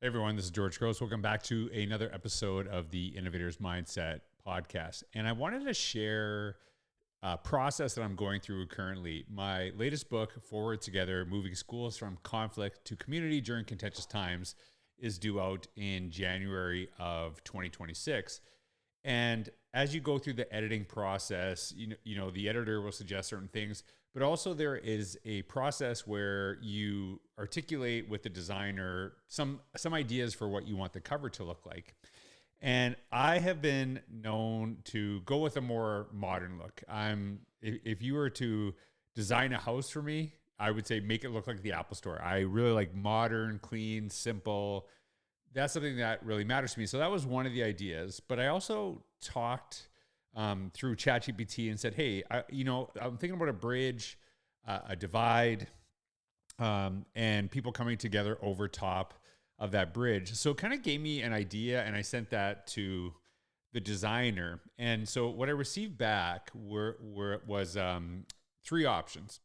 Hey everyone, this is George Couros. Welcome back to another episode of the Innovator's Mindset podcast. And I wanted to share a process that I'm going through currently. My latest book, Forward Together, Moving Schools from Conflict to Community During Contentious Times, is due out in January of 2026. And as you go through the editing process, you know, the editor will suggest certain things, but also there is a process where you articulate with the designer some ideas for what you want the cover to look like. And I have been known to go with a more modern look. If you were to design a house for me, I would say make it look like the Apple Store. I really like modern, clean, simple. That's something that really matters to me. So that was one of the ideas. But I also talked through ChatGPT and said, hey, I'm thinking about a bridge, a divide, and people coming together over top of that bridge. So it kind of gave me an idea, and I sent that to the designer. And so what I received back was three options.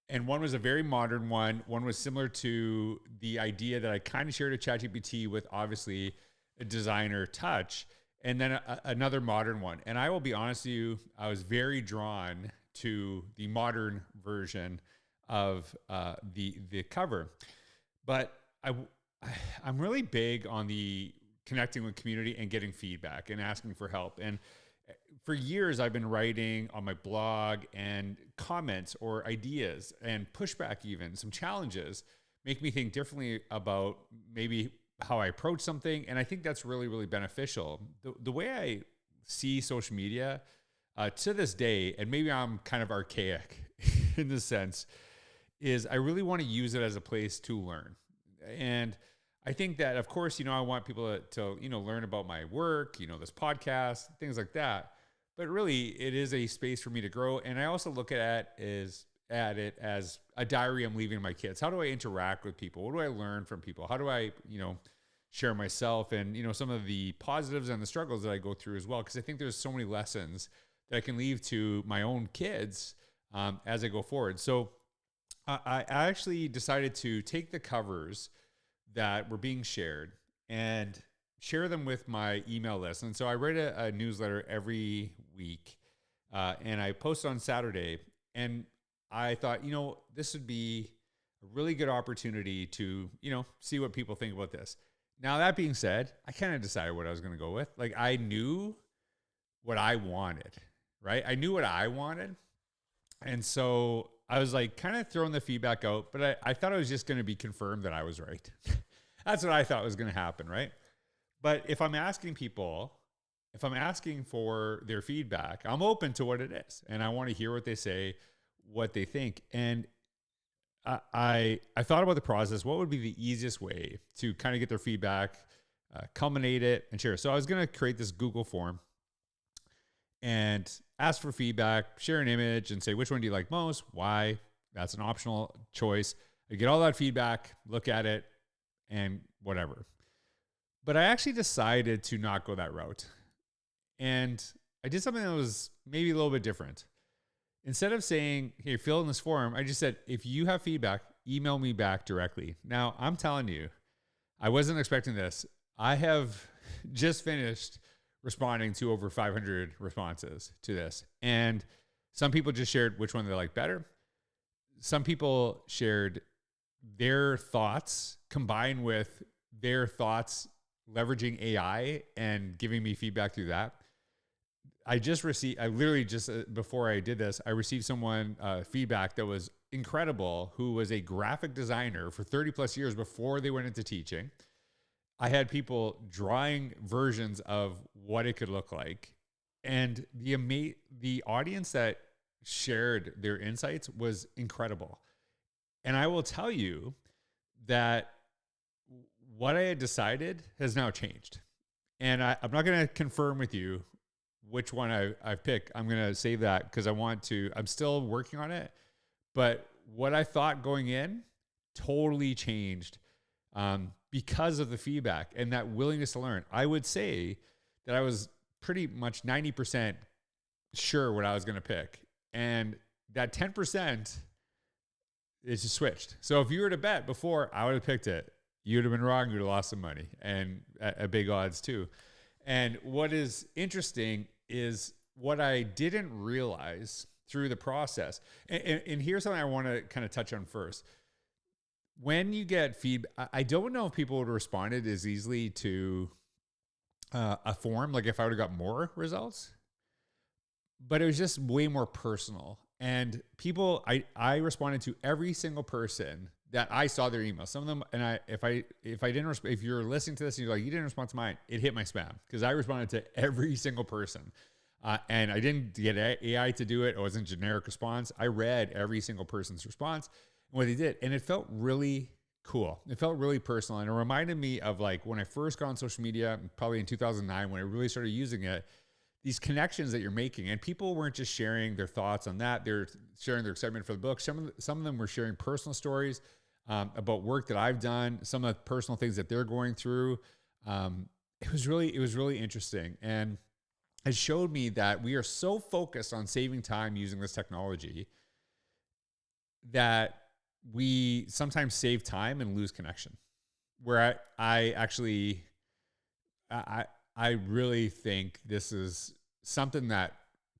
And one was a very modern one. One was similar to the idea that I kind of shared at ChatGPT with obviously a designer touch, and then another modern one. And I will be honest with you, I was very drawn to the modern version of the cover. But I'm really big on the connecting with community and getting feedback and asking for help. And for years, I've been writing on my blog, and comments or ideas and pushback, even some challenges, make me think differently about maybe how I approach something. And I think that's really, really beneficial. The way I see social media to this day, and maybe I'm kind of archaic in this sense, is I really want to use it as a place to learn. And I think that, of course, I want people to learn about my work, this podcast, things like that. But really, it is a space for me to grow. And I also look at it as a diary I'm leaving my kids. How do I interact with people? What do I learn from people? How do I, share myself and, some of the positives and the struggles that I go through as well? Because I think there's so many lessons that I can leave to my own kids as I go forward. So I actually decided to take the covers that were being shared and share them with my email list. And so I write a newsletter every week, and I post on Saturday. And I thought, this would be a really good opportunity to, see what people think about this. Now, that being said, I kind of decided what I was going to go with. Like, I knew what I wanted, right? I knew what I wanted. And so I was like kind of throwing the feedback out, but I thought it was just going to be confirmed that I was right. That's what I thought was going to happen, right? But if I'm asking for their feedback, I'm open to what it is. And I want to hear what they say, what they think. And I thought about the process. What would be the easiest way to kind of get their feedback, culminate it, and share? So I was going to create this Google form and ask for feedback, share an image, and say, which one do you like most? Why? That's an optional choice. I get all that feedback, look at it, and whatever. But I actually decided to not go that route. And I did something that was maybe a little bit different. Instead of saying, hey, fill in this form, I just said, if you have feedback, email me back directly. Now, I'm telling you, I wasn't expecting this. I have just finished responding to over 500 responses to this. And some people just shared which one they like better. Some people shared their thoughts combined with their thoughts leveraging AI and giving me feedback through that. I literally just before I did this, I received someone feedback that was incredible, who was a graphic designer for 30 plus years before they went into teaching. I had people drawing versions of what it could look like. And the audience that shared their insights was incredible. And I will tell you that what I had decided has now changed. And I'm not going to confirm with you which one I've picked. I'm going to save that because I'm still working on it. But what I thought going in totally changed because of the feedback and that willingness to learn. I would say that I was pretty much 90% sure what I was going to pick. And that 10% is just switched. So if you were to bet before, I would have picked it. you'd have been wrong. You'd have lost some money, and at big odds too. And what is interesting is what I didn't realize through the process. And here's something I want to kind of touch on first. When you get feedback, I don't know if people would have responded as easily to a form, like if I would have got more results, but it was just way more personal. And people, I responded to every single person that I saw their email. Some of them, and if you're listening to this and you're like, you didn't respond to mine, it hit my spam because I responded to every single person. And I didn't get AI to do it. It wasn't generic response. I read every single person's response and what they did. And it felt really cool. It felt really personal. And it reminded me of like when I first got on social media, probably in 2009, when I really started using it, these connections that you're making. And people weren't just sharing their thoughts on that. They're sharing their excitement for the book. Some of them were sharing personal stories about work that I've done, some of the personal things that they're going through. It was really interesting. And it showed me that we are so focused on saving time using this technology that we sometimes save time and lose connection. Where I really think this is something that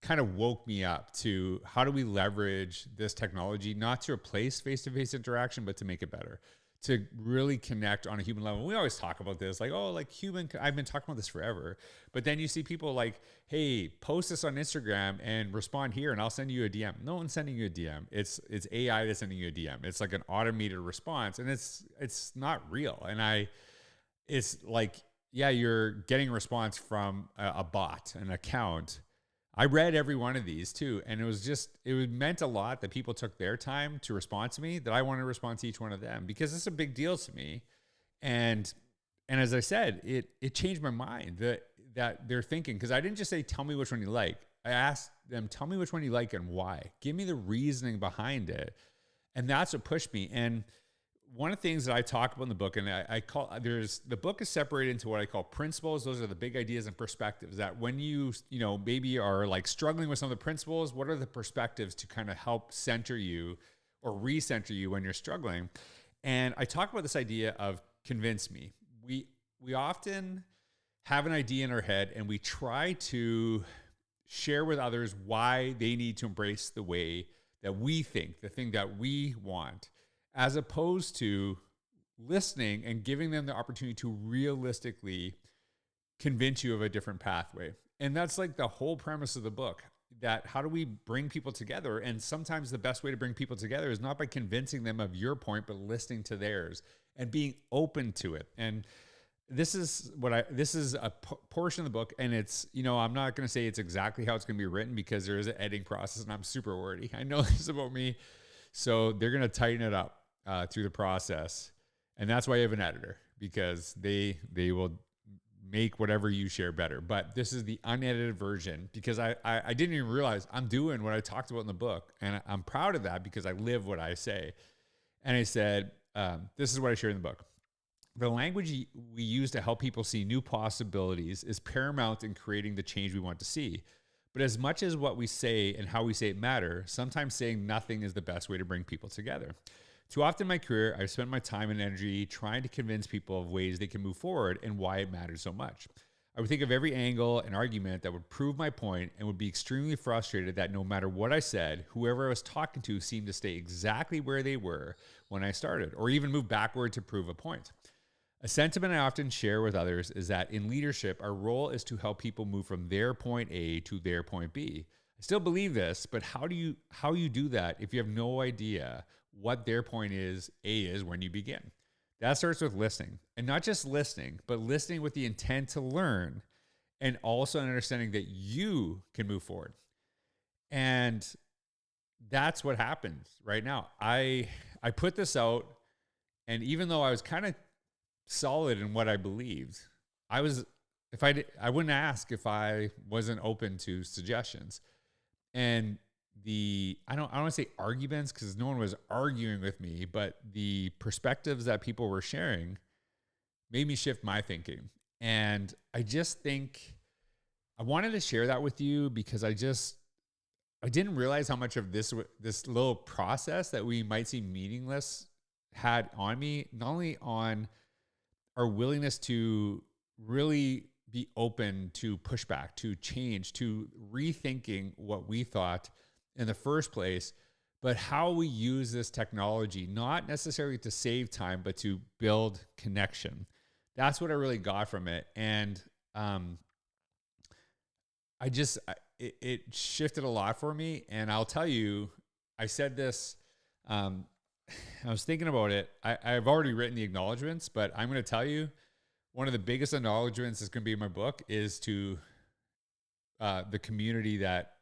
kind of woke me up to how do we leverage this technology, not to replace face-to-face interaction, but to make it better, to really connect on a human level. We always talk about this, like, oh, like I've been talking about this forever. But then you see people like, hey, post this on Instagram and respond here and I'll send you a DM. No one's sending you a DM. It's AI that's sending you a DM. It's like an automated response and it's not real. And it's like, yeah, you're getting a response from a bot, an account. I read every one of these too. And it meant a lot that people took their time to respond to me, that I wanted to respond to each one of them because it's a big deal to me. And as I said, it changed my mind that they're thinking, because I didn't just say, tell me which one you like. I asked them, tell me which one you like and why. Give me the reasoning behind it. And that's what pushed me. And one of the things that I talk about in the book, and the book is separated into what I call principles. Those are the big ideas and perspectives that when you maybe are like struggling with some of the principles, what are the perspectives to kind of help center you or recenter you when you're struggling? And I talk about this idea of convince me. We often have an idea in our head and we try to share with others why they need to embrace the way that we think, the thing that we want, as opposed to listening and giving them the opportunity to realistically convince you of a different pathway. And that's like the whole premise of the book, that how do we bring people together? And sometimes the best way to bring people together is not by convincing them of your point, but listening to theirs and being open to it. And this is a portion of the book, and it's, I'm not going to say it's exactly how it's going to be written because there is an editing process and I'm super wordy. I know this about me. So they're going to tighten it up through the process. And that's why you have an editor, because they will make whatever you share better. But this is the unedited version because I didn't even realize I'm doing what I talked about in the book. And I'm proud of that because I live what I say. And I said, this is what I shared in the book. The language we use to help people see new possibilities is paramount in creating the change we want to see. But as much as what we say and how we say it matter, sometimes saying nothing is the best way to bring people together. Too often in my career, I've spent my time and energy trying to convince people of ways they can move forward and why it matters so much. I would think of every angle and argument that would prove my point and would be extremely frustrated that no matter what I said, whoever I was talking to seemed to stay exactly where they were when I started, or even move backward to prove a point. A sentiment I often share with others is that in leadership, our role is to help people move from their point A to their point B. I still believe this, but how you do that if you have no idea what their point A is when you begin? That starts with listening, and not just listening, but listening with the intent to learn, and also understanding that you can move forward. And that's what happens right now. I put this out, and even though I was kind of solid in what I believed, I wouldn't ask if I wasn't open to suggestions. And I don't want to say arguments because no one was arguing with me, but the perspectives that people were sharing made me shift my thinking. And I just think I wanted to share that with you because I didn't realize how much of this little process that we might seem meaningless had on me, not only on our willingness to really be open to pushback, to change, to rethinking what we thought in the first place, but how we use this technology, not necessarily to save time, but to build connection. That's what I really got from it. And it shifted a lot for me. And I'll tell you, I said this, I was thinking about it. I've already written the acknowledgements, but I'm going to tell you, one of the biggest acknowledgements that's going to be in my book is to the community that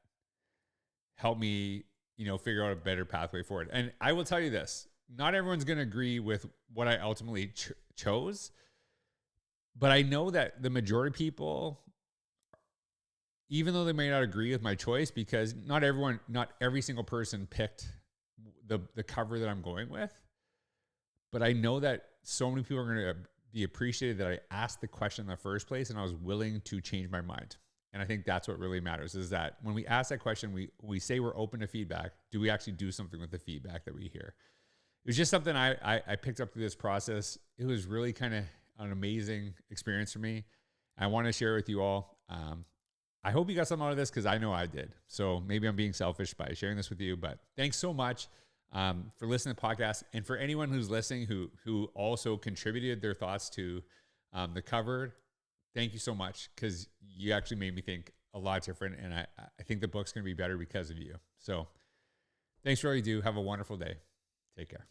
helped me, figure out a better pathway forward. And I will tell you this, not everyone's going to agree with what I ultimately chose, but I know that the majority of people, even though they may not agree with my choice, because not every single person picked the cover that I'm going with, but I know that so many people are going to be appreciated that I asked the question in the first place and I was willing to change my mind. And I think that's what really matters, is that when we ask that question, we say we're open to feedback. Do we actually do something with the feedback that we hear? It was just something I picked up through this process. It was really kind of an amazing experience for me. I want to share it with you all. I hope you got something out of this, because I know I did. So maybe I'm being selfish by sharing this with you, but thanks so much for listening to the podcast. And for anyone who's listening who also contributed their thoughts to the cover, thank you so much, because you actually made me think a lot different. And I think the book's going to be better because of you. So thanks for all you do. Have a wonderful day. Take care.